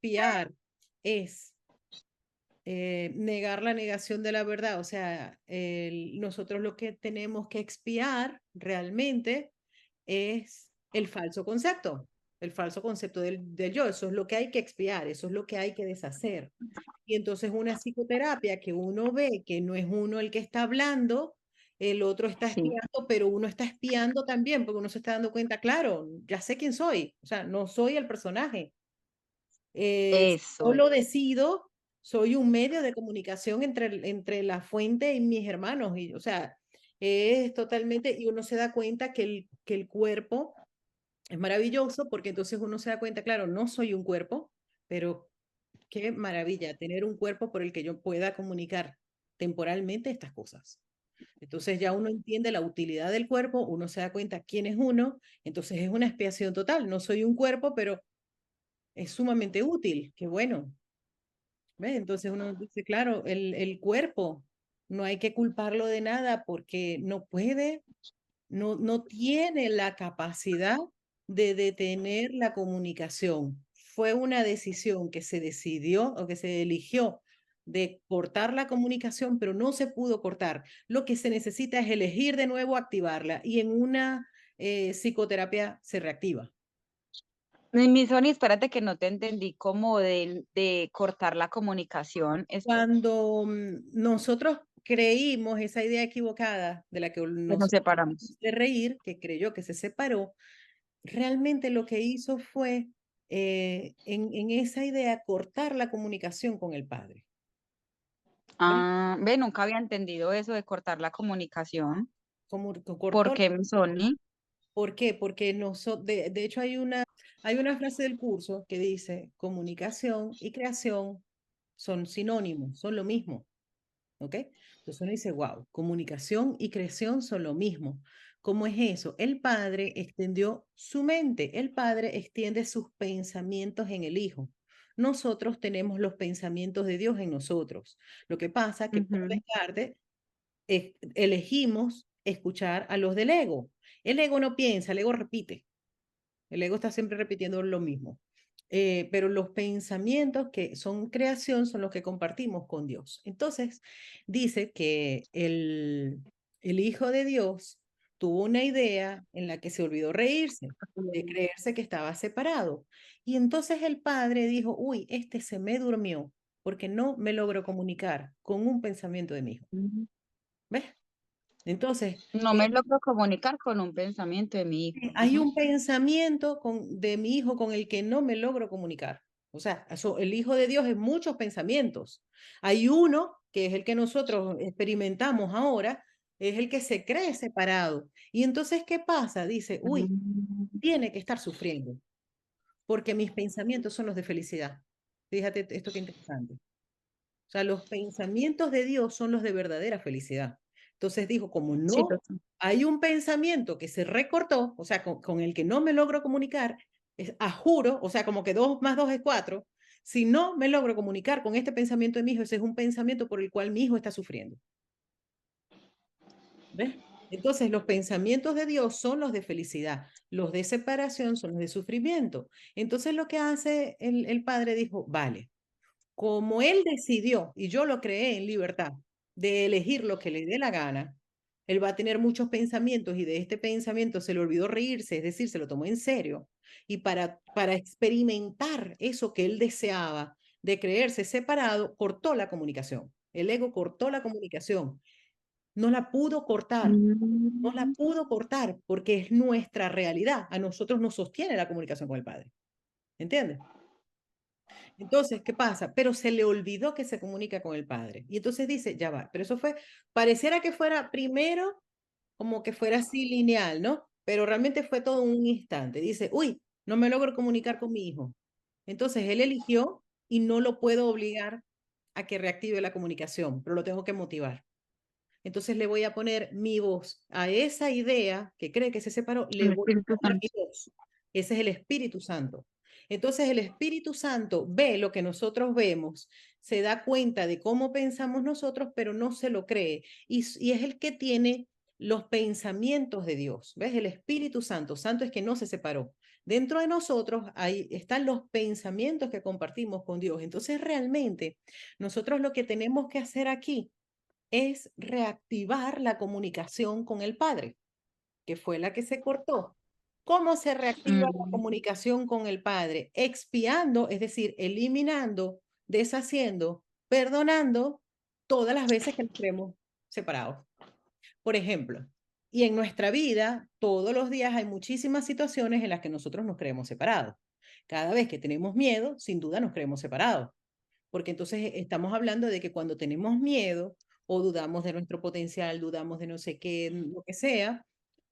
expiar es negar la negación de la verdad. O sea, nosotros lo que tenemos que expiar realmente es el falso concepto del yo. Eso es lo que hay que expiar, eso es lo que hay que deshacer. Y entonces una psicoterapia que uno ve que no es uno el que está hablando, el otro está Sí, espiando, pero uno está espiando también, porque uno se está dando cuenta, claro, ya sé quién soy, o sea, no soy el personaje. eso es. Solo decido, soy un medio de comunicación entre la fuente y mis hermanos, y, o sea, es totalmente, y uno se da cuenta que el cuerpo es maravilloso, porque entonces uno se da cuenta, claro, no soy un cuerpo, pero qué maravilla tener un cuerpo por el que yo pueda comunicar temporalmente estas cosas. Entonces ya uno entiende la utilidad del cuerpo, uno se da cuenta quién es uno, entonces es una expiación total. No soy un cuerpo, pero es sumamente útil, qué bueno. ¿Ves? Entonces uno dice, claro, el cuerpo no hay que culparlo de nada porque no puede, no tiene la capacidad de detener la comunicación. Fue una decisión que se decidió o que se eligió de cortar la comunicación, pero no se pudo cortar. Lo que se necesita es elegir de nuevo activarla y en una psicoterapia se reactiva. Mi Sony, espérate que no te entendí como de cortar la comunicación. Cuando nosotros creímos esa idea equivocada de la que Pues nos nos separamos. de reír, que creyó que se separó, realmente lo que hizo fue en esa idea cortar la comunicación con el padre. ¿Ves? Ah, ve, nunca había entendido eso de cortar la comunicación. Como ¿Por cortó. qué, mi Sony? ¿Por qué? Porque de hecho hay una frase del curso que dice comunicación y creación son sinónimos, son lo mismo. ¿Ok? Entonces uno dice, wow, comunicación y creación son lo mismo. ¿Cómo es eso? El padre extendió su mente, el padre extiende sus pensamientos en el hijo. Nosotros tenemos los pensamientos de Dios en nosotros. Lo que pasa es que por Ujú. descarte elegimos escuchar a los del ego. El ego no piensa, el ego repite. El ego está siempre repitiendo lo mismo. Pero los pensamientos que son creación son los que compartimos con Dios. Entonces, dice que el Hijo de Dios tuvo una idea en la que se olvidó reírse, de creerse que estaba separado. Y entonces el Padre dijo, uy, este se me durmió porque no me logro comunicar con un pensamiento de mi hijo. ¿Ves? Entonces, No me logro comunicar con un pensamiento de mi hijo. hay un pensamiento de mi hijo con el que no me logro comunicar. O sea, el Hijo de Dios es muchos pensamientos. Hay uno que es el que nosotros experimentamos ahora, es el que se cree separado. Y entonces, ¿qué pasa? Dice, uy, Mm. tiene que estar sufriendo, porque mis pensamientos son los de felicidad. Fíjate esto qué interesante. O sea, los pensamientos de Dios son los de verdadera felicidad. Entonces dijo, como Sí, no hay un pensamiento que se recortó, o sea, con el que no me logro comunicar, a juro, o sea, como que 2 más 2 es 4, si no me logro comunicar con este pensamiento de mi hijo, ese es un pensamiento por el cual mi hijo está sufriendo. ¿Ves? Entonces, los pensamientos de Dios son los de felicidad, los de separación son los de sufrimiento. Entonces, lo que hace el padre dijo, vale, como él decidió, y yo lo creé en libertad, de elegir lo que le dé la gana, él va a tener muchos pensamientos y de este pensamiento se le olvidó reírse, es decir, se lo tomó en serio. Y para experimentar eso que él deseaba de creerse separado, cortó la comunicación. El ego cortó la comunicación. No la pudo cortar, no la Mm. pudo cortar porque es nuestra realidad. A nosotros nos sostiene la comunicación con el Padre. ¿Entiendes? Entonces, ¿qué pasa? Pero se le olvidó que se comunica con el padre. Y entonces dice, ya va, pero eso fue, pareciera que fuera primero como que fuera así lineal, ¿no? Pero realmente fue todo un instante. Dice, uy, no me logro comunicar con mi hijo. Entonces, él eligió y no lo puedo obligar a que reactive la comunicación, pero lo tengo que motivar. Entonces le voy a poner mi voz a esa idea que cree que se separó, le El voy Espíritu a poner mi Santo. voz. Ese es el Espíritu Santo. Entonces el Espíritu Santo ve lo que nosotros vemos, se da cuenta de cómo pensamos nosotros, pero no se lo cree. Y es el que tiene los pensamientos de Dios. ¿Ves? El Espíritu Santo. Santo es que no se separó. Dentro de nosotros ahí están los pensamientos que compartimos con Dios. Entonces, realmente, nosotros lo que tenemos que hacer aquí es reactivar la comunicación con el Padre, que fue la que se cortó. ¿Cómo se reactiva la Mm. comunicación con el Padre? Expiando, es decir, eliminando, deshaciendo, perdonando todas las veces que nos creemos separados. Por ejemplo, y en nuestra vida, todos los días hay muchísimas situaciones en las que nosotros nos creemos separados. Cada vez que tenemos miedo, sin duda nos creemos separados, porque entonces estamos hablando de que cuando tenemos miedo o dudamos de nuestro potencial, dudamos de no sé qué, lo que sea,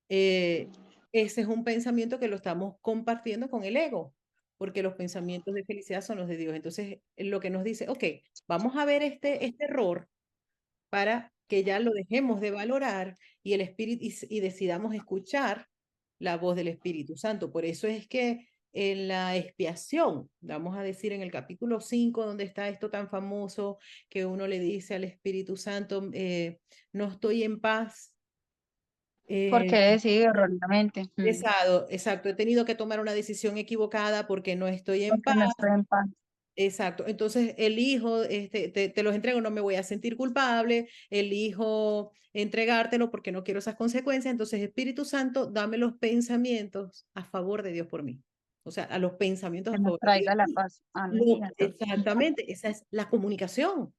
eh, ese es un pensamiento que lo estamos compartiendo con el ego, porque los pensamientos de felicidad son los de Dios. Entonces, lo que nos dice, ok, vamos a ver este error para que ya lo dejemos de valorar y el espíritu y decidamos escuchar la voz del Espíritu Santo. Por eso es que en la expiación, vamos a decir en el capítulo 5 donde está esto tan famoso, que uno le dice al Espíritu Santo, no estoy en paz. Porque he decidido erróneamente. Exacto, he tenido que tomar una decisión equivocada porque no estoy en Porque paz. no estoy en paz. Exacto, entonces elijo, te los entrego, no me voy a sentir culpable, elijo entregártelo porque no quiero esas consecuencias, entonces Espíritu Santo, dame los pensamientos a favor de Dios por mí, o sea, a los pensamientos Que a nos favor de Dios. traiga la paz. Imagínate. Exactamente, esa es la comunicación,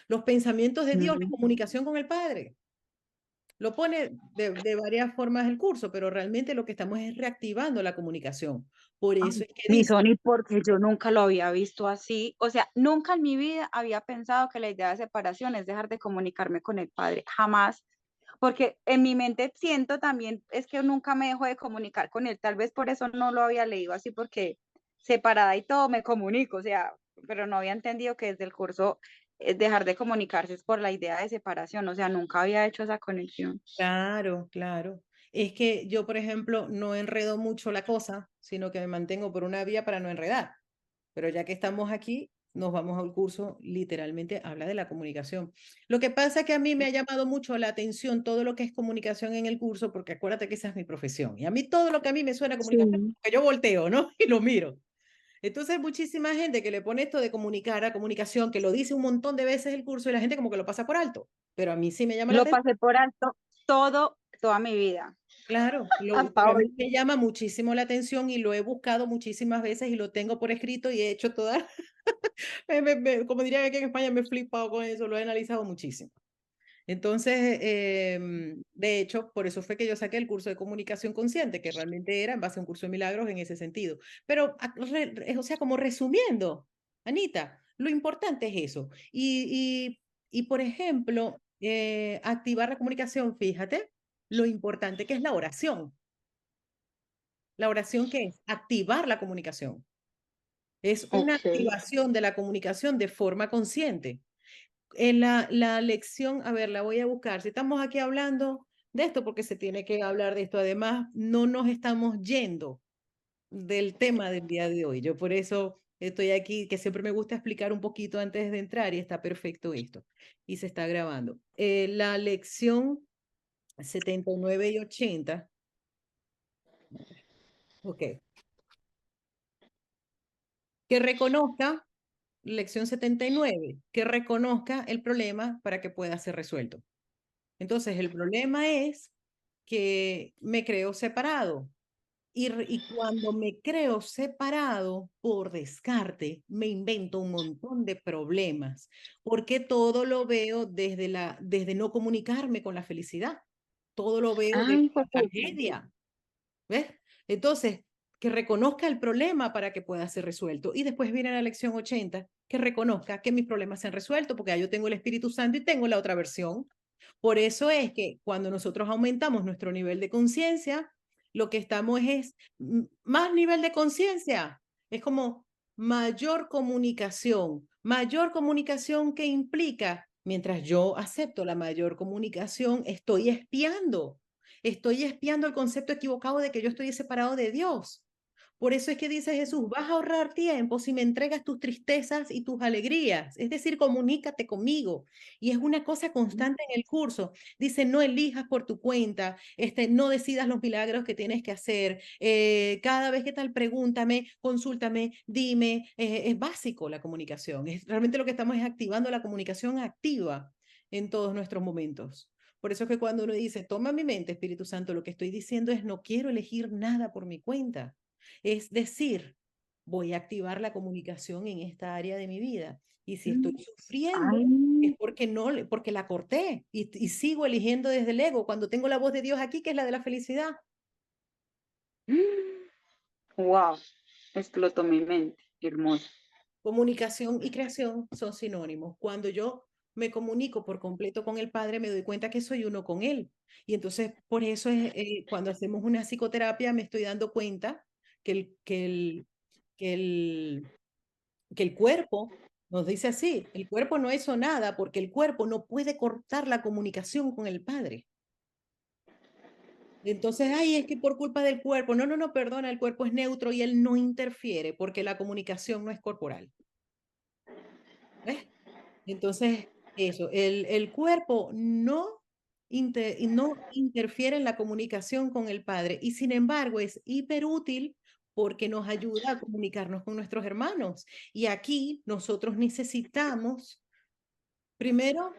los pensamientos de Dios, la Mm. comunicación con el Padre. Lo pone de varias formas el curso, pero realmente lo que estamos es reactivando la comunicación. Por eso Ay, es que mi dice, Sony, porque yo nunca lo había visto así. O sea, nunca en mi vida había pensado que la idea de separación es dejar de comunicarme con el padre. Jamás. Porque en mi mente siento también, es que nunca me dejo de comunicar con él. Tal vez por eso no lo había leído así, porque separada y todo me comunico. O sea, pero no había entendido que desde el curso dejar de comunicarse es por la idea de separación. O sea, nunca había hecho esa conexión. claro, claro. Es que yo, por ejemplo, no enredo mucho la cosa, sino que me mantengo por una vía para no enredar. Pero ya que estamos aquí, nos vamos al curso, literalmente habla de la comunicación. Lo que pasa es que a mí me ha llamado mucho la atención todo lo que es comunicación en el curso, porque acuérdate que esa es mi profesión. Y a mí todo lo que a mí me suena a comunicación, Sí. que yo volteo, ¿no? Y lo miro. Entonces, muchísima gente que le pone esto de comunicar a comunicación, que lo dice un montón de veces el curso y la gente como que lo pasa por alto. Pero a mí sí me llama la Lo atención. pasé por alto toda mi vida, Claro, hasta pero a mí hoy. me llama muchísimo la atención y lo he buscado muchísimas veces y lo tengo por escrito y he hecho todas, como diría aquí en España, me he flipado con eso, lo he analizado muchísimo. Entonces, de hecho, por eso fue que yo saqué el curso de comunicación consciente, que realmente era en base a un curso de milagros en ese sentido. Pero, o sea, como resumiendo, Anita, lo importante es eso. Por ejemplo, activar la comunicación, fíjate, lo importante que es la oración. La oración, ¿qué es? Activar la comunicación. Es una Ok. activación de la comunicación de forma consciente. En la lección, a ver, la voy a buscar. Si estamos aquí hablando de esto, porque se tiene que hablar de esto. Además, no nos estamos yendo del tema del día de hoy. Yo por eso estoy aquí, que siempre me gusta explicar un poquito antes de entrar y está perfecto esto. Y se está grabando. La lección 79 y 80. Ok. Que reconozca, lección 79, que reconozca el problema para que pueda ser resuelto. Entonces, el problema es que me creo separado. Y cuando me creo separado, por descarte, me invento un montón de problemas, porque todo lo veo desde no comunicarme con la felicidad. Todo lo veo desde Ay, la juepucha. tragedia. ¿Ves? Entonces, que reconozca el problema para que pueda ser resuelto. Y después viene la lección 80, que reconozca que mis problemas se han resuelto, porque ya yo tengo el Espíritu Santo y tengo la otra versión. Por eso es que cuando nosotros aumentamos nuestro nivel de conciencia, lo que estamos es más nivel de conciencia. Es como mayor comunicación que implica, mientras yo acepto la mayor comunicación, estoy espiando el concepto equivocado de que yo estoy separado de Dios. Por eso es que dice Jesús, vas a ahorrar tiempo si me entregas tus tristezas y tus alegrías. Es decir, comunícate conmigo. Y es una cosa constante en el curso. Dice, no elijas por tu cuenta, no decidas los milagros que tienes que hacer. Cada vez que tal, pregúntame, consúltame, dime. Es básico la comunicación. Realmente lo que estamos es activando la comunicación activa en todos nuestros momentos. Por eso es que cuando uno dice, toma mi mente, Espíritu Santo, lo que estoy diciendo es, no quiero elegir nada por mi cuenta. Es decir, voy a activar la comunicación en esta área de mi vida. Y si estoy sufriendo, Ay, es porque no, porque la corté y sigo eligiendo desde el ego cuando tengo la voz de Dios aquí, que es la de la felicidad. wow, explotó mi mente, hermoso. Comunicación y creación son sinónimos. Cuando yo me comunico por completo con el Padre, me doy cuenta que soy uno con Él. Y entonces, por eso es, cuando hacemos una psicoterapia, me estoy dando cuenta que que el, que el cuerpo nos dice así, el cuerpo no hizo nada porque el cuerpo no puede cortar la comunicación con el Padre. Entonces, ay, es que por culpa del cuerpo, no, no, no, perdona, el cuerpo es neutro y él no interfiere porque la comunicación no es corporal. ¿Ves? Entonces, eso, el cuerpo no interfiere en la comunicación con el Padre y sin embargo es hiperútil porque nos ayuda a comunicarnos con nuestros hermanos. Y aquí nosotros necesitamos, primero,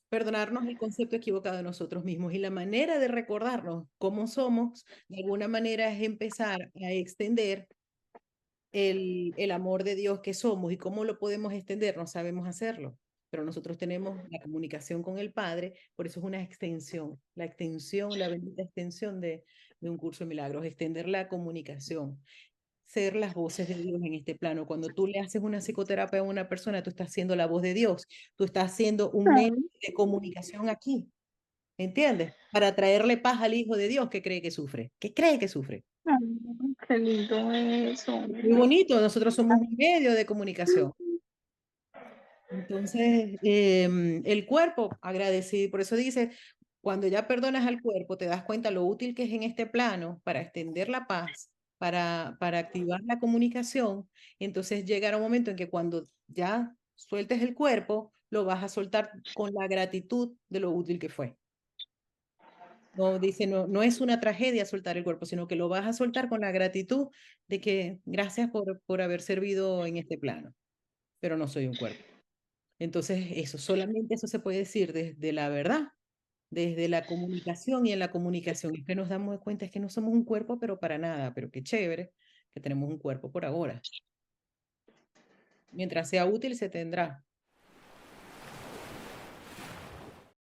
perdonarnos el concepto equivocado de nosotros mismos y la manera de recordarnos cómo somos, de alguna manera es empezar a extender el amor de Dios que somos y cómo lo podemos extender, no sabemos hacerlo, pero nosotros tenemos la comunicación con el Padre, por eso es una extensión, la extensión, la bendita extensión de un curso de milagros, extender la comunicación, ser las voces de Dios en este plano. Cuando tú le haces una psicoterapia a una persona, tú estás haciendo la voz de Dios, tú estás haciendo un medio de comunicación aquí, ¿entiendes? Para traerle paz al Hijo de Dios que cree que sufre, que cree que sufre. Qué lindo eso. Muy bonito, nosotros somos un medio de comunicación. Entonces, el cuerpo agradecido, por eso dice, cuando ya perdonas al cuerpo, te das cuenta lo útil que es en este plano para extender la paz, para activar la comunicación. Entonces llegará un momento en que cuando ya sueltes el cuerpo, lo vas a soltar con la gratitud de lo útil que fue. No dice, no, no es una tragedia soltar el cuerpo, sino que lo vas a soltar con la gratitud de que gracias por haber servido en este plano, pero no soy un cuerpo. Entonces, eso, solamente eso se puede decir desde la verdad, desde la comunicación y en la comunicación. Es que nos damos cuenta es que no somos un cuerpo, pero para nada, pero qué chévere que tenemos un cuerpo por ahora. Mientras sea útil, se tendrá.